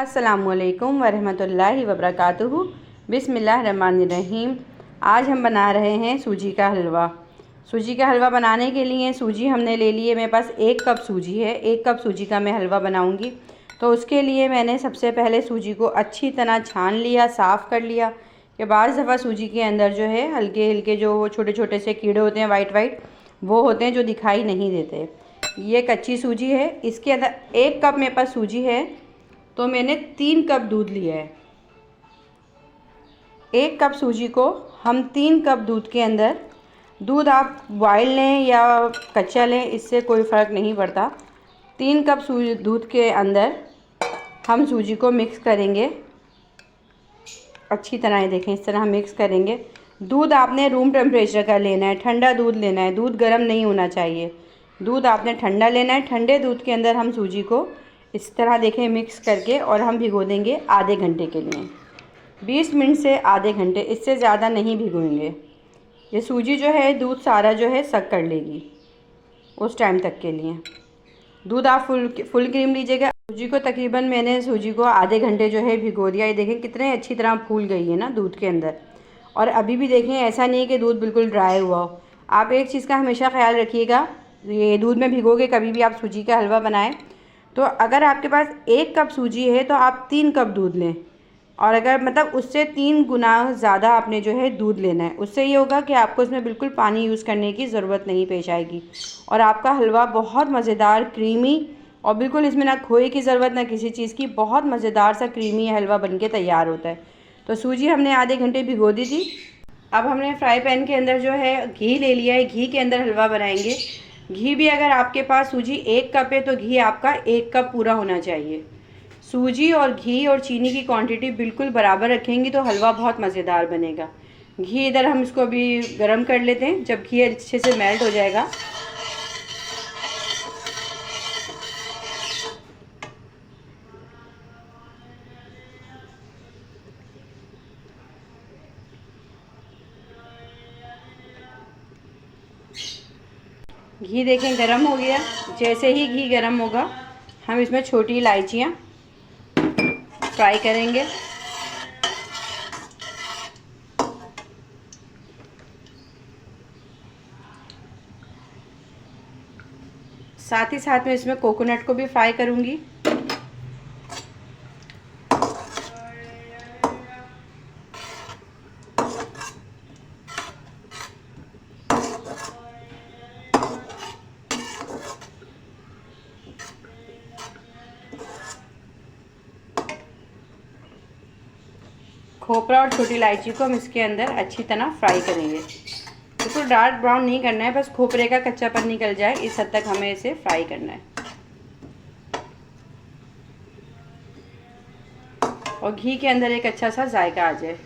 अस्सलामुअलैकुम वरहमतुल्लाहि वबरकातुहू। बिस्मिल्लाहिर्रहमानिर्रहीम। आज हम बना रहे हैं सूजी का हलवा। सूजी का हलवा बनाने के लिए सूजी हमने ले ली है। मेरे पास 1 कप सूजी है। 1 कप सूजी का मैं हलवा बनाऊंगी। तो उसके लिए मैंने सबसे पहले सूजी को अच्छी तरह छान लिया, साफ़ कर लिया। कि बाज़ दफ़ा सूजी के अंदर जो है हल्के हल्के जो छोटे छोटे से कीड़े होते हैं, वाइट वाइट, वो होते हैं जो दिखाई नहीं देते। ये कच्ची सूजी है। इसके अंदर 1 कप मेरे पास सूजी है तो मैंने 3 कप दूध लिया है। 1 कप सूजी को हम 3 कप दूध के अंदर, दूध आप बॉयल लें या कच्चा लें, इससे कोई फ़र्क नहीं पड़ता। 3 कप दूध के अंदर हम सूजी को मिक्स करेंगे अच्छी तरह। ये देखें, इस तरह मिक्स करेंगे। दूध आपने रूम टेम्परेचर का लेना है, ठंडा दूध लेना है, दूध गर्म नहीं होना चाहिए। दूध आपने ठंडा लेना है। ठंडे दूध के अंदर हम सूजी को इस तरह देखें मिक्स करके, और हम भिगो देंगे आधे घंटे के लिए। 20 मिनट से आधे घंटे, इससे ज़्यादा नहीं भिगोएंगे। ये सूजी जो है दूध सारा जो है सक कर लेगी उस टाइम तक के लिए। दूध आप फुल क्रीम लीजिएगा। सूजी को तकरीबन मैंने सूजी को आधे घंटे जो है भिगो दिया। ये देखें कितने अच्छी तरह फूल गई है ना दूध के अंदर। और अभी भी देखें, ऐसा नहीं कि दूध बिल्कुल ड्राई हुआ हो। आप एक चीज़ का हमेशा ख्याल रखिएगा, ये दूध में भिगोगे कभी भी आप सूजी का हलवा बनाएं तो अगर आपके पास 1 कप सूजी है तो आप 3 कप दूध लें, और अगर मतलब उससे 3 गुना ज़्यादा आपने जो है दूध लेना है। उससे ये होगा कि आपको इसमें बिल्कुल पानी यूज़ करने की ज़रूरत नहीं पेश आएगी, और आपका हलवा बहुत मज़ेदार, क्रीमी, और बिल्कुल इसमें ना खोए की ज़रूरत ना किसी चीज़ की, बहुत मज़ेदार सा क्रीमी हलवा बनके तैयार होता है। तो सूजी हमने आधे घंटे भिगो दी थी। अब हमने फ्राई पैन के अंदर जो है घी ले लिया है। घी के अंदर हलवा बनाएंगे। घी भी अगर आपके पास सूजी 1 कप है तो घी आपका 1 कप पूरा होना चाहिए। सूजी और घी और चीनी की क्वांटिटी बिल्कुल बराबर रखेंगी तो हलवा बहुत मज़ेदार बनेगा। घी इधर हम इसको अभी गरम कर लेते हैं। जब घी अच्छे से मेल्ट हो जाएगा, घी देखें गरम हो गया। जैसे ही घी गरम होगा हम इसमें छोटी इलायचियाँ फ्राई करेंगे। साथ ही साथ में इसमें कोकोनट को भी फ्राई करूँगी। खोपरा और छोटी इलायची को हम इसके अंदर अच्छी तरह फ्राई करेंगे। बिल्कुल डार्क ब्राउन नहीं करना है, बस खोपरे का कच्चापन निकल जाए इस हद तक हमें इसे फ्राई करना है। और घी के अंदर एक अच्छा सा जायका आ जाए।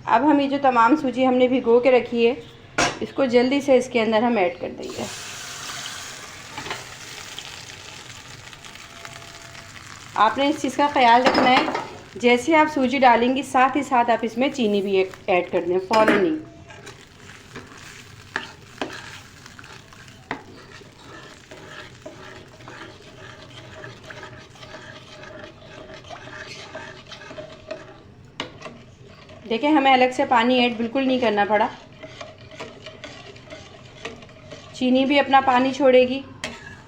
अब हम ये जो तमाम सूजी हमने भिगो के रखी है, इसको जल्दी से इसके अंदर हम ऐड कर देंगे। आपने इस चीज़ का ख्याल रखना है, जैसे आप सूजी डालेंगी साथ ही साथ आप इसमें चीनी भी ऐड कर दें, फ़ौरन नहीं। देखें, हमें अलग से पानी ऐड बिल्कुल नहीं करना पड़ा। चीनी भी अपना पानी छोड़ेगी,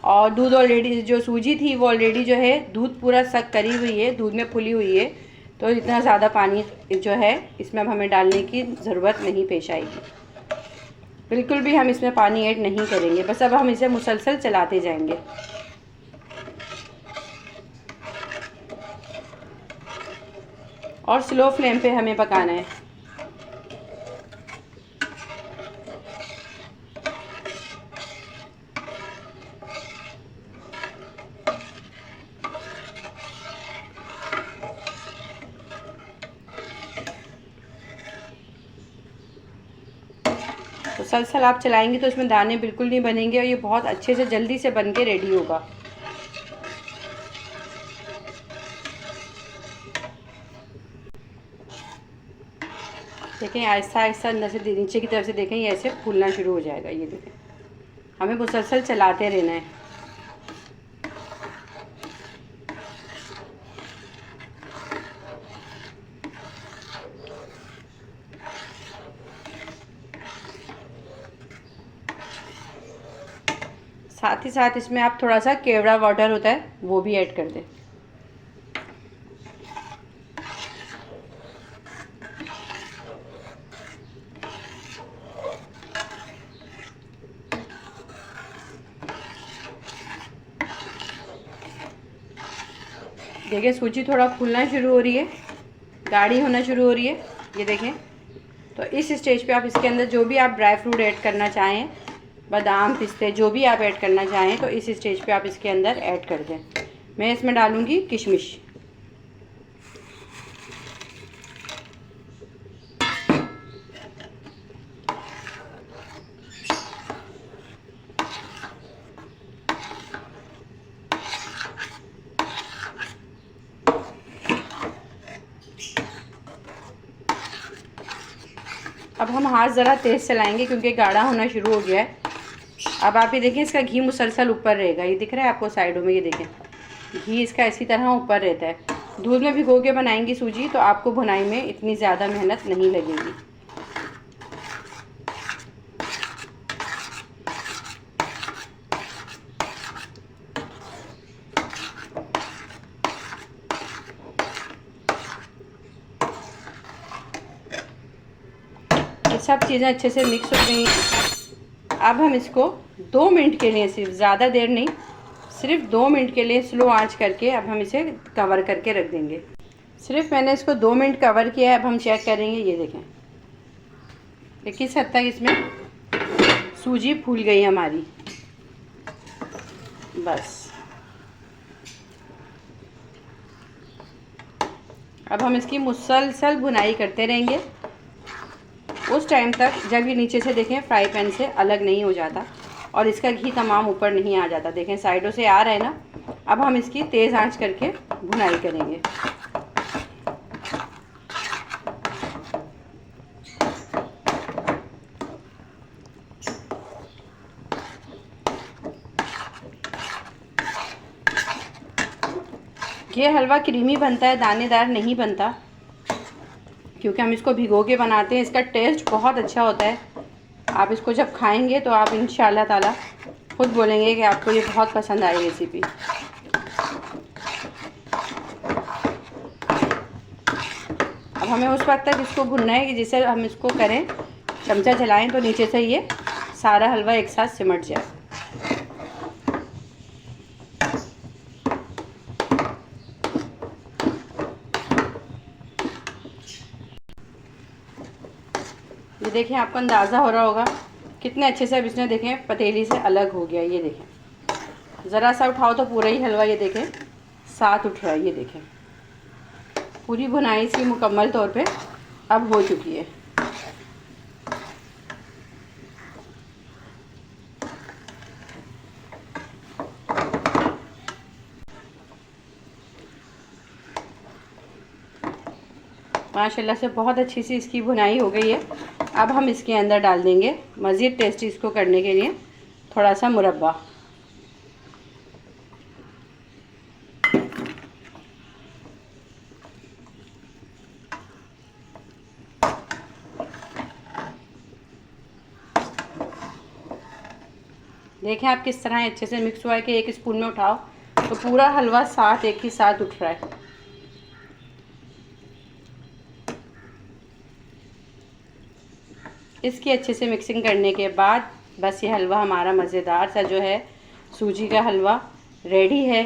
और दूध ऑलरेडी, जो सूजी थी वो ऑलरेडी जो है दूध पूरा सक करी हुई है, दूध में फुली हुई है। तो इतना ज़्यादा पानी जो है इसमें अब हमें डालने की ज़रूरत नहीं पेश आएगी। बिल्कुल भी हम इसमें पानी ऐड नहीं करेंगे। बस अब हम इसे मुसलसल चलाते जाएंगे। और स्लो फ्लेम पे हमें पकाना है। मुसलसल आप चलाएंगे तो इसमें दाने बिल्कुल नहीं बनेंगे, और ये बहुत अच्छे से जल्दी से बन के रेडी होगा। देखें, आहिस्ता आहिस्ता अंदर से नीचे की तरफ से देखें ये ऐसे फूलना शुरू हो जाएगा। ये देखें, हमें मुसलसल चलाते रहना है। साथ ही साथ इसमें आप थोड़ा सा केवड़ा वाटर होता है वो भी ऐड कर दें। देखिए सूजी थोड़ा फूलना शुरू हो रही है, गाढ़ी होना शुरू हो रही है, ये देखें। तो इस स्टेज पे आप इसके अंदर जो भी आप ड्राई फ्रूट ऐड करना चाहें, बादाम पिस्ते जो भी आप ऐड करना चाहें, तो इस स्टेज पे आप इसके अंदर ऐड कर दें। मैं इसमें डालूँगी किशमिश। अब हम हाथ ज़रा तेज़ चलाएंगे क्योंकि गाढ़ा होना शुरू हो गया है। अब आप ये देखें, इसका घी मुसलसल ऊपर रहेगा, ये दिख रहा है आपको साइडों में, ये देखें घी इसका इसी तरह ऊपर रहता है। दूध में भिगो के बनाएंगी सूजी तो आपको भुनाई में इतनी ज़्यादा मेहनत नहीं लगेगी। सब चीज़ें अच्छे से मिक्स हो गई हैं। अब हम इसको 2 मिनट के लिए, सिर्फ ज़्यादा देर नहीं, सिर्फ 2 मिनट के लिए स्लो आंच करके अब हम इसे कवर करके रख देंगे। सिर्फ मैंने इसको 2 मिनट कवर किया है। अब हम चेक करेंगे, ये देखें कि किस हद तक इसमें सूजी फूल गई हमारी। बस अब हम इसकी मुसलसल भुनाई करते रहेंगे उस टाइम तक जब ये नीचे से देखें फ्राई पैन से अलग नहीं हो जाता और इसका घी तमाम ऊपर नहीं आ जाता। देखें साइडों से आ रहा है ना। अब हम इसकी तेज़ आंच करके भुनाई करेंगे। ये हलवा क्रीमी बनता है, दानेदार नहीं बनता, क्योंकि हम इसको भिगो के बनाते हैं। इसका टेस्ट बहुत अच्छा होता है। आप इसको जब खाएंगे तो आप इंशाल्लाह ताला खुद बोलेंगे कि आपको ये बहुत पसंद आई रेसिपी। अब हमें उस वक्त तक इसको भुनना है कि जिससे हम इसको करें, चमचा चलाएं तो नीचे से ये सारा हलवा एक साथ सिमट जाए। ये देखें, आपको अंदाज़ा हो रहा होगा कितने अच्छे से अब इसने देखें पतीली से अलग हो गया। ये देखें, ज़रा सा उठाओ तो पूरा ही हलवा ये देखें साथ उठ रहा है। ये देखें पूरी भुनाई इसकी मुकम्मल तौर पे अब हो चुकी है। माशाल्लाह से बहुत अच्छी सी इसकी भुनाई हो गई है। अब हम इसके अंदर डाल देंगे मज़ीद टेस्टी इसको करने के लिए थोड़ा सा मुरब्बा। देखें आप किस तरह अच्छे से मिक्स हुआ है कि एक स्पून में उठाओ तो पूरा हलवा साथ एक ही साथ उठ रहा है। इसकी अच्छे से मिक्सिंग करने के बाद बस ये हलवा हमारा मज़ेदार सा जो है सूजी का हलवा रेडी है।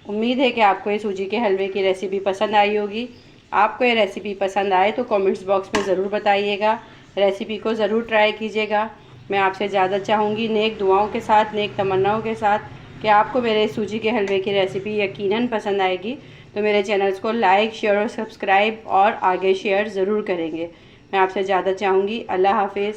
उम्मीद है कि आपको ये सूजी के हलवे की रेसिपी पसंद आई होगी। आपको ये रेसिपी पसंद आए तो कमेंट्स बॉक्स में ज़रूर बताइएगा। रेसिपी को ज़रूर ट्राई कीजिएगा। मैं आपसे ज़्यादा चाहूँगी नेक दुआओं के साथ, नेक तमन्नाओं के साथ, कि आपको मेरे सूजी के हलवे की रेसिपी यकीनन पसंद आएगी। तो मेरे चैनल्स को लाइक, शेयर और सब्सक्राइब और आगे शेयर ज़रूर करेंगे। मैं आपसे ज़्यादा चाहूँगी। अल्लाह हाफिज़।